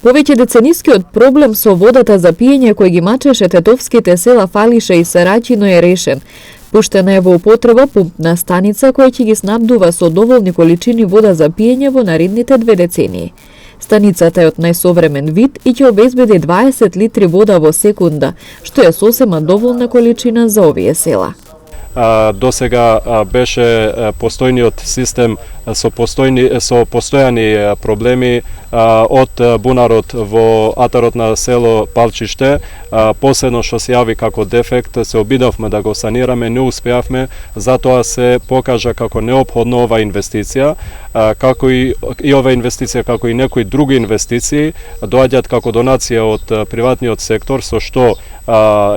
Повеќе деценискиот проблем со водата за пиење кој ги мачеше тетовските села Фалиша и Сарачино е решен. Пуштена е во употреба пумпна станица која ќе ги снабдува со доволни количини вода за пиење во наредните 2 децении. Станицата е од најсовремен вид и ќе обезбеди 20 литри вода во секунда, што е сосема доволна количина за овие села. До сега беше постојниот систем со постојани проблеми од бунарот во атарот на село Палчиште. Последно што се јави како дефект, се обидовме да го санираме, не успеавме, затоа се покажа како неопходно ова инвестиција, како и ова инвестиција, како и некои други инвестиции, доаѓаат како донација од приватниот сектор, со што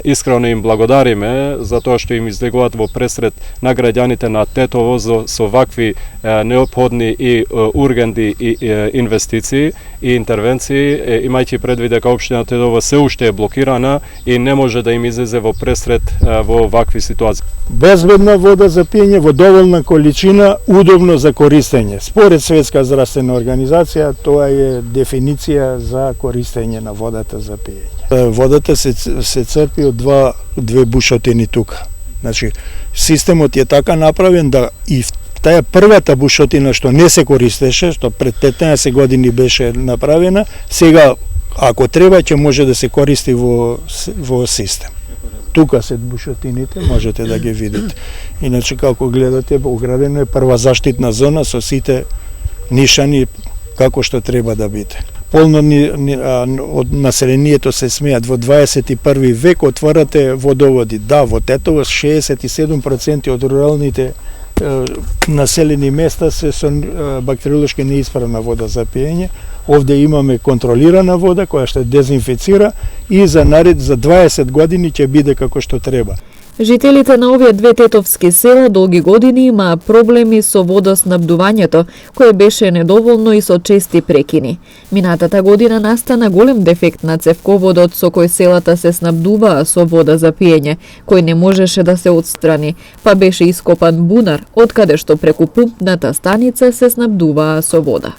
искрено им благодариме за тоа што им излегуваат во пресред на граѓаните на Тетово со вакви неопходни и ургенти инвестиции и интервенции, имајќи предвид дека општина Тетово се уште е блокирана и не може да им излезе во пресред во вакви ситуации. Безбедна вода за пиење во доволна количина, удобно за користење. Според Светска здравствена организација, тоа е дефиниција за користење на водата за пиење. Водата се црпи од две бушотини тука. Значи, системот е така направен да и таа првата бушотина што не се користеше, што пред 15 години беше направена, сега ако треба ќе може да се користи во систем. Тука се бушотините, можете да ги видите. Иначе како гледате, оградено е прва заштитна зона со сите нишани како што треба да биде. Полно од населението се смеат во 21 век отворате водоводи. Да, во Тетово 67% од руралните населени места се со бактериолошки неисправна вода за пиење. Овде имаме контролирана вода која што дезинфицира и за 20 години ќе биде како што треба. Жителите на овие 2 тетовски села долги години имаа проблеми со водоснабдувањето, кое беше недоволно и со чести прекини. Минатата година настана голем дефект на цевководот со кој селата се снабдуваа со вода за пиење, кој не можеше да се отстрани, па беше ископан бунар, од каде што преку пумпната станица се снабдуваа со вода.